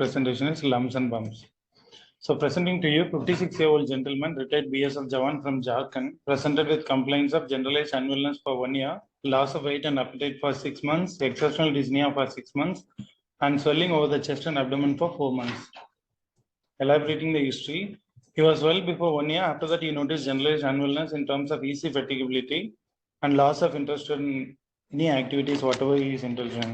presentation is lumps and bumps. So presenting to you, 56-year-old gentleman, retired BSF Jawan from Jharkhand, presented with complaints of generalized unwellness for 1 year, loss of weight and appetite for 6 months, exceptional dyspnea for 6 months, and swelling over the chest and abdomen for 4 months. Elaborating the history, he was well before 1 year. After that, he noticed generalized unwellness in terms of easy fatigability and loss of interest in any activities, whatever he is interested in.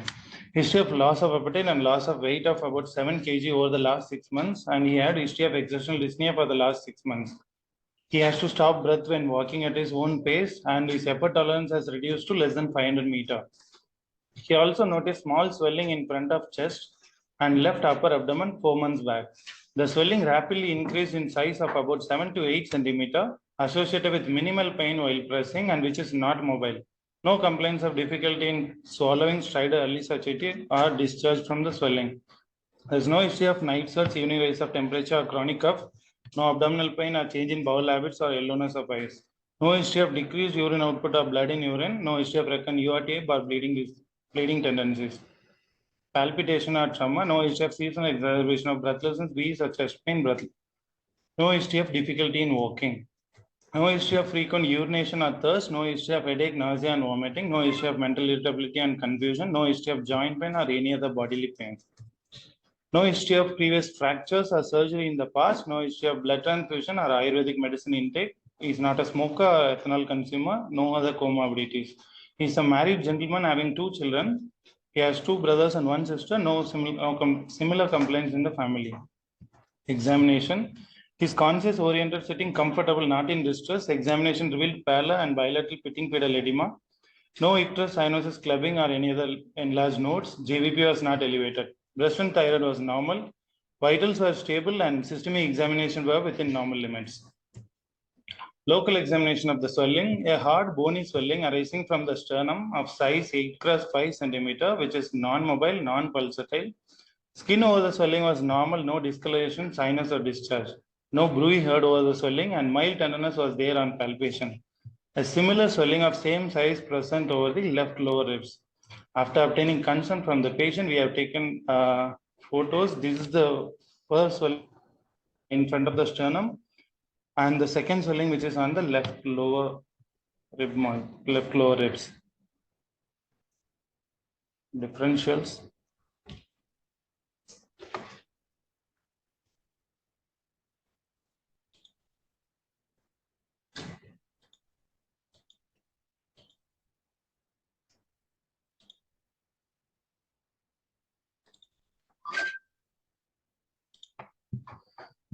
History of loss of appetite and loss of weight of about 7 kg over the last 6 months, and he had history of exertional dyspnea for the last 6 months. He has to stop breath when walking at his own pace, and his effort tolerance has reduced to less than 500 meters. He also noticed small swelling in front of chest and left upper abdomen 4 months back. The swelling rapidly increased in size of about 7 to 8 centimeter, associated with minimal pain while pressing and which is not mobile. No complaints of difficulty in swallowing, stridor, early satiety, or discharge from the swelling. There is no history of night sweats, evening rise of temperature, or chronic cough. No abdominal pain or change in bowel habits or yellowness of eyes. No history of decreased urine output or blood in urine. No history of recurrent URTI or bleeding tendencies. Palpitation or tremor. No history of seasonal exacerbation of breathlessness, wheeze or chest pain, No history of difficulty in walking. No history of frequent urination or thirst. No history of headache, nausea, and vomiting. No history of mental irritability and confusion. No history of joint pain or any other bodily pain. No history of previous fractures or surgery in the past. No history of blood transfusion or Ayurvedic medicine intake. He is not a smoker or ethanol consumer. No other comorbidities. He is a married gentleman having 2 children. He has 2 brothers and 1 sister. No similar complaints in the family. Examination. His conscious oriented sitting comfortable, not in distress. Examination revealed pallor and bilateral pitting pedal edema. No icterus, cyanosis, clubbing, or any other enlarged nodes. JVP was not elevated. Breast and thyroid was normal. Vitals were stable and systemic examination were within normal limits. Local examination of the swelling, a hard bony swelling arising from the sternum of size 8 x 5 cm, which is non-mobile, non-pulsatile. Skin over the swelling was normal, no discoloration, sinus or discharge. No bruit heard over the swelling, and mild tenderness was there on palpation. A similar swelling of same size present over the left lower ribs. After obtaining consent from the patient, we have taken photos. This is the first swelling in front of the sternum, and the second swelling which is on the left lower ribs. Differentials.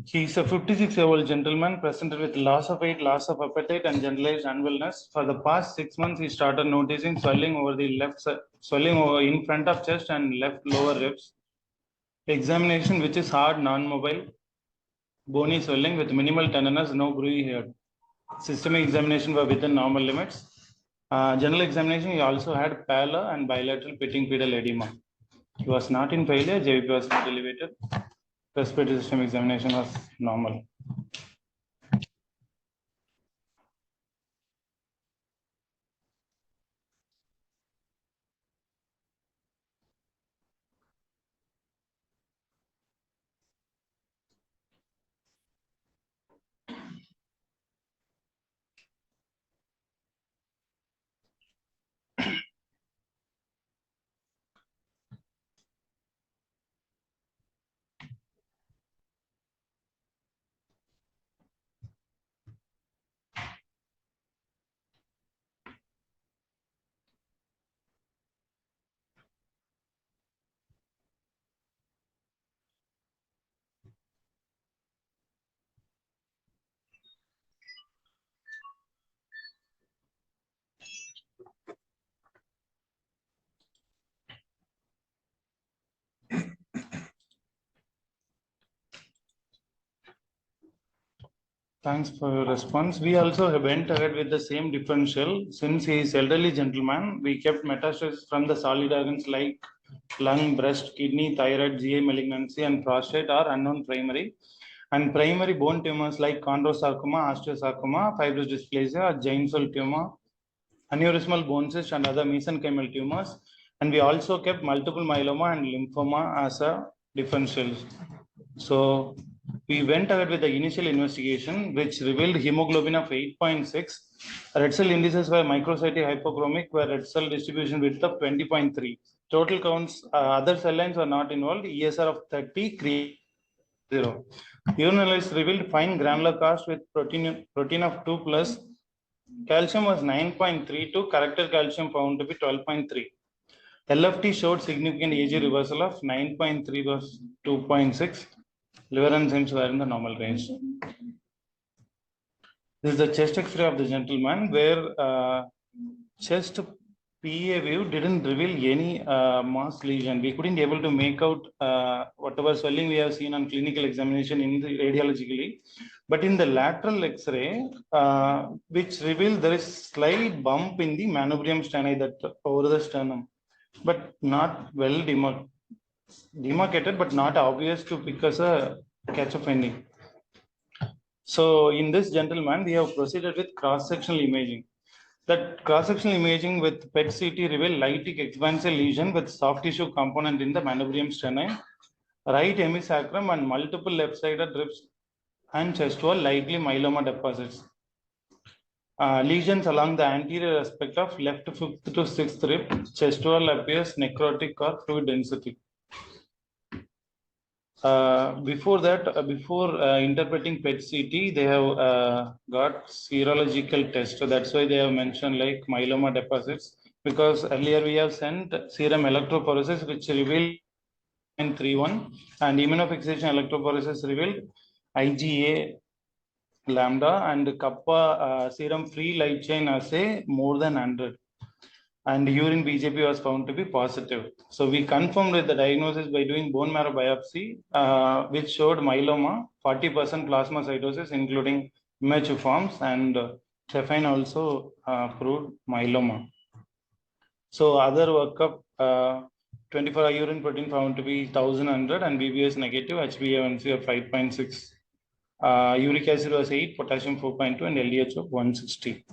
He is a 56-year-old gentleman presented with loss of weight, loss of appetite, and generalized unwellness. For the past 6 months, he started noticing swelling over the swelling over in front of chest and left lower ribs. Examination, which is hard, non-mobile, bony swelling with minimal tenderness, no bruit here. Systemic examination were within normal limits. General examination, he also had pallor and bilateral pitting pedal edema. He was not in failure. JVP was not elevated. Respiratory system examination was normal. Thanks for your response. We also went ahead with the same differential. Since he is elderly gentleman, we kept metastasis from the solid organs like lung, breast, kidney, thyroid, GI malignancy, and prostate are unknown primary. And primary bone tumors like chondrosarcoma, osteosarcoma, fibrous dysplasia, giant cell tumor, aneurysmal bone cyst, and other mesenchymal tumors. And we also kept multiple myeloma and lymphoma as a differentials. So we went ahead with the initial investigation, which revealed hemoglobin of 8.6. Red cell indices were microcytic hypochromic, where red cell distribution width of 20.3. Total counts, other cell lines were not involved, ESR of 30, creatinine 0. Urine analysis revealed fine granular cast with protein of 2 plus. Calcium was 9.32, corrected calcium found to be 12.3. LFT showed significant AG reversal of 9.3 versus 2.6. Liver enzymes were in the normal range. This is the chest X-ray of the gentleman, where chest PA view didn't reveal any mass lesion. We couldn't able to make out whatever swelling we have seen on clinical examination in the radiologically. But in the lateral X-ray, which revealed there is slight bump in the manubrium sternum, that over the sternum, but not well demarcated, but not obvious to pick as a catch of finding. So in this gentleman, we have proceeded with cross-sectional imaging. That cross-sectional imaging with PET-CT revealed lytic expansile lesion with soft tissue component in the manubrium sternum, right hemisacrum, and multiple left-sided ribs and chest wall, likely myeloma deposits. Lesions along the anterior aspect of left fifth to sixth rib, chest wall appears necrotic or fluid density. Before interpreting PET-CT, they have got serological test. So that's why they have mentioned like myeloma deposits, because earlier we have sent serum electrophoresis, which revealed 0.31, and immunofixation electrophoresis revealed IgA lambda, and kappa serum free light chain assay more than 100. And urine BJP was found to be positive. So we confirmed with the diagnosis by doing bone marrow biopsy, which showed myeloma, 40% plasmacytosis, including immature forms, and Trephine also proved myeloma. So other workup, 24-hour urine protein found to be 1100 and BBS negative, HbA1c of 5.6. Uric acid was 8, potassium 4.2, and LDH of 160.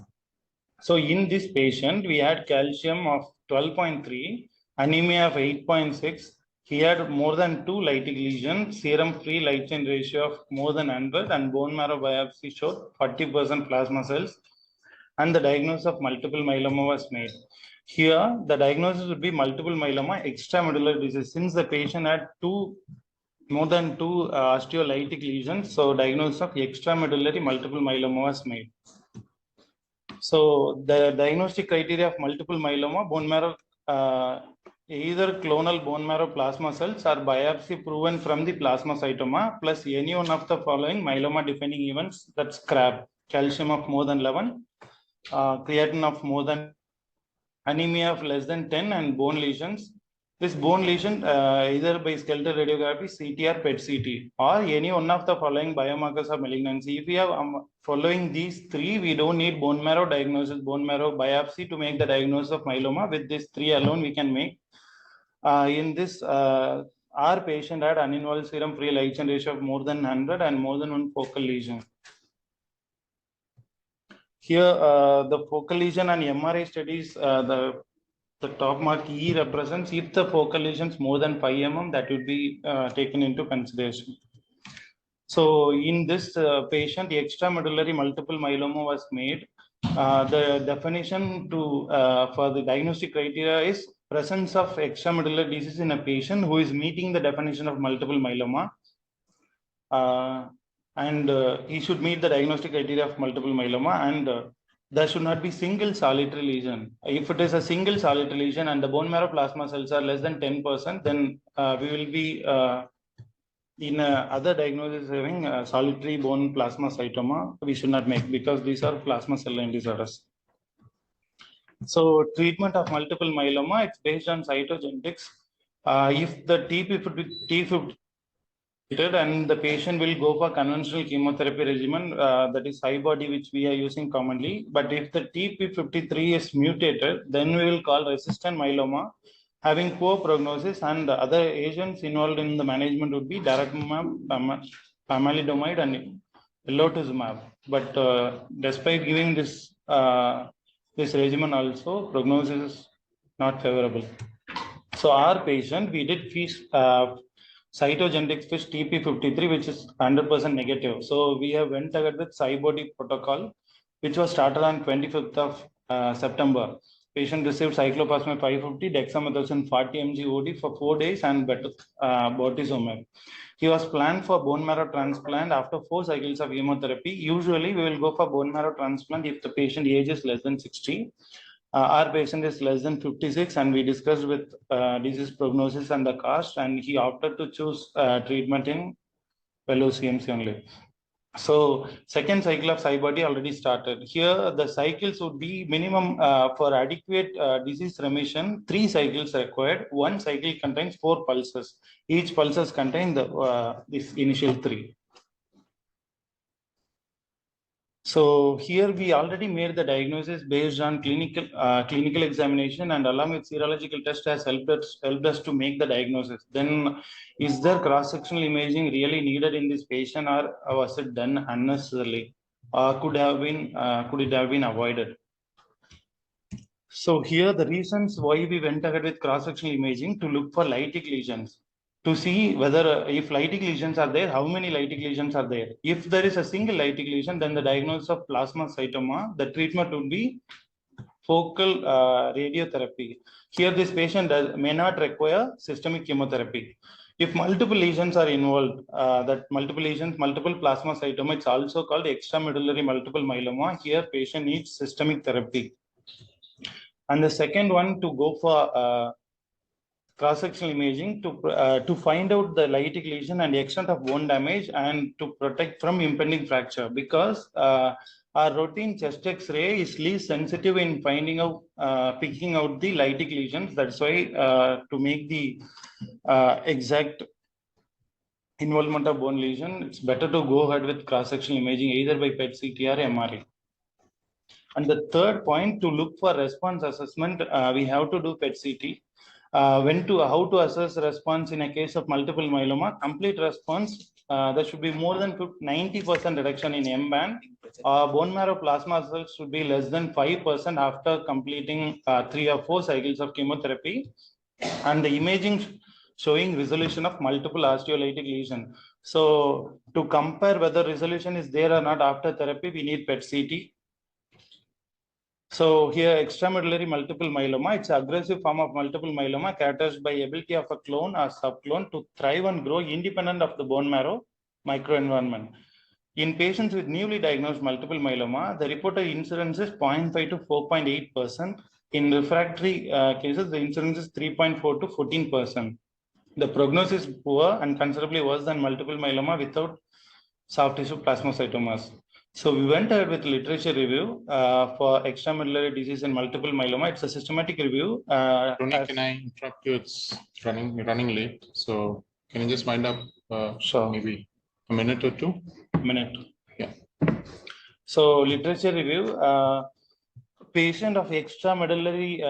So in this patient, we had calcium of 12.3, anemia of 8.6. He had more than 2 lytic lesions, serum free light chain ratio of more than 100, and bone marrow biopsy showed 40% plasma cells, and the diagnosis of multiple myeloma was made. Here, the diagnosis would be multiple myeloma extramedullary disease, since the patient had more than 2 osteolytic lesions. So diagnosis of extramedullary multiple myeloma was made. So the diagnostic criteria of multiple myeloma, bone marrow, either clonal bone marrow plasma cells or biopsy proven from the plasmacytoma, plus any one of the following myeloma defining events, that's CRAB, calcium of more than 11, creatinine of more than, anemia of less than 10, and bone lesions. This bone lesion, either by skeletal radiography, CT or PET-CT, or any one of the following biomarkers of malignancy. If we have following these 3, we don't need bone marrow diagnosis, bone marrow biopsy to make the diagnosis of myeloma. With these 3 alone, we can make. In this, our patient had uninvolved serum free light chain ratio of more than 100 and more than 1 focal lesion. Here, the focal lesion and MRI studies, the top mark E represents if the focal lesions more than 5 mm, that would be taken into consideration. So in this patient, the extramedullary multiple myeloma was made. The definition for the diagnostic criteria is presence of extramedullary disease in a patient who is meeting the definition of multiple myeloma. And he should meet the diagnostic criteria of multiple myeloma, and there should not be single solitary lesion. If it is a single solitary lesion and the bone marrow plasma cells are less than 10%, then we will be in other diagnosis having solitary bone plasmacytoma. We should not make, because these are plasma cell line disorders. So treatment of multiple myeloma, it's based on cytogenetics. If the T50 and the patient will go for conventional chemotherapy regimen, that is high body, which we are using commonly. But if the TP53 is mutated, then we will call resistant myeloma, having poor prognosis, and other agents involved in the management would be daratumumab, pomalidomide, and elotuzumab. But despite giving this regimen also, prognosis is not favorable. So our patient, we did cytogenetics fish TP53, which is 100% negative. So we have went ahead with SciBody protocol, which was started on 25th of September. Patient received cycloplasma 550, dexamethasone 40 mg OD for 4 days and bortezomib. He was planned for bone marrow transplant after 4 cycles of chemotherapy. Usually, we will go for bone marrow transplant if the patient age is less than 60. Our patient is less than 56, and we discussed with disease prognosis and the cost, and he opted to choose treatment in fellow CMC only. So second cycle of SciBody already started. Here the cycles would be minimum for adequate disease remission. 3 cycles required. 1 cycle contains 4 pulses. Each pulses contain the this initial 3. So here we already made the diagnosis based on clinical examination, and along with serological test has helped us to make the diagnosis. Then is there cross-sectional imaging really needed in this patient, or was it done unnecessarily? Could it have been avoided? So here the reasons why we went ahead with cross-sectional imaging to look for lytic lesions, to see whether if lytic lesions are there, how many lytic lesions are there. If there is a single lytic lesion, then the diagnosis of plasmacytoma, the treatment would be focal radiotherapy. Here this patient may not require systemic chemotherapy. If multiple lesions are involved, that multiple lesions, multiple plasmacytoma, it's also called extramedullary multiple myeloma. Here patient needs systemic therapy. And the second one, to go for cross-sectional imaging to find out the lytic lesion and the extent of bone damage, and to protect from impending fracture, because our routine chest X-ray is least sensitive in finding out, picking out the lytic lesions. That's why to make the exact involvement of bone lesion, it's better to go ahead with cross-sectional imaging either by PET-CT or MRI. And the third point, to look for response assessment, we have to do PET-CT. How to assess response in a case of multiple myeloma? Complete response, there should be more than 90% reduction in M band. Bone marrow plasma cells should be less than 5% after completing 3 or 4 cycles of chemotherapy, and the imaging showing resolution of multiple osteolytic lesion. So to compare whether resolution is there or not after therapy, we need PET-CT. So here, extramedullary multiple myeloma, it's an aggressive form of multiple myeloma characterized by ability of a clone or subclone to thrive and grow independent of the bone marrow microenvironment. In patients with newly diagnosed multiple myeloma, the reported incidence is 0.5 to 4.8%. In refractory cases, the incidence is 3.4 to 14%. The prognosis is poor and considerably worse than multiple myeloma without soft tissue plasmacytomas. So we went ahead with literature review for extramedullary disease and multiple myeloma. It's a systematic review. Tonie, can I interrupt you? It's running late. So can you just wind up sure. Maybe a minute or 2? Minute. Yeah. So literature review, patient of extramedullary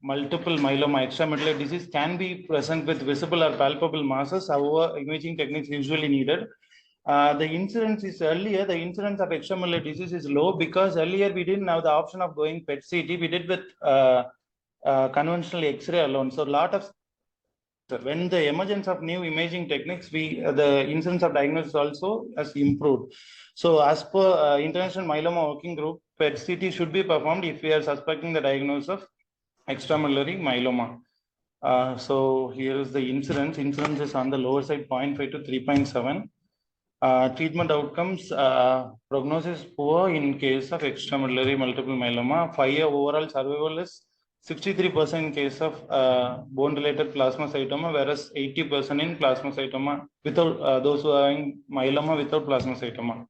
multiple myeloma, extramedullary disease can be present with visible or palpable masses. However, imaging techniques usually needed. The incidence is earlier, the incidence of extramedullary disease is low because earlier we didn't have the option of going PET-CT. We did with conventional X-ray alone. So a lot of, when the emergence of new imaging techniques, the incidence of diagnosis also has improved. So as per International Myeloma Working Group, PET-CT should be performed if we are suspecting the diagnosis of extramedullary myeloma. So here is the incidence. Incidence is on the lower side, 0.5 to 3.7. Treatment outcomes, prognosis poor in case of extramedullary multiple myeloma. 5-year overall survival is 63% in case of bone-related plasmacytoma, whereas 80% in plasmacytoma without those who are in myeloma without plasmacytoma.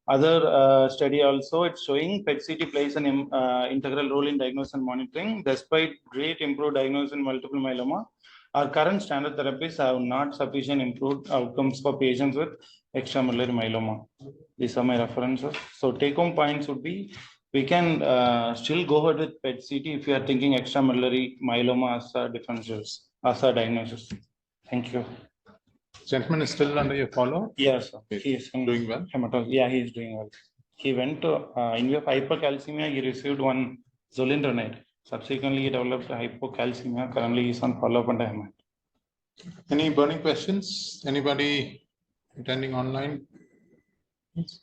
Other study also, it's showing PET-CT plays an integral role in diagnosis and monitoring. Despite great improved diagnosis in multiple myeloma, our current standard therapies have not sufficient improved outcomes for patients with extramedullary myeloma. These are my references. So take-home points would be, we can still go ahead with PET-CT if you are thinking extramedullary myeloma as a differentials, as a diagnosis. Thank you. Gentleman is still under your follow? Yes, sir. He is doing well. Yeah, he is doing well. He went to in view of hypercalcemia, he received one zoledronate. Subsequently, he developed hypocalcemia. Currently, he is on follow-up and Any burning questions? Anybody attending online? Yes.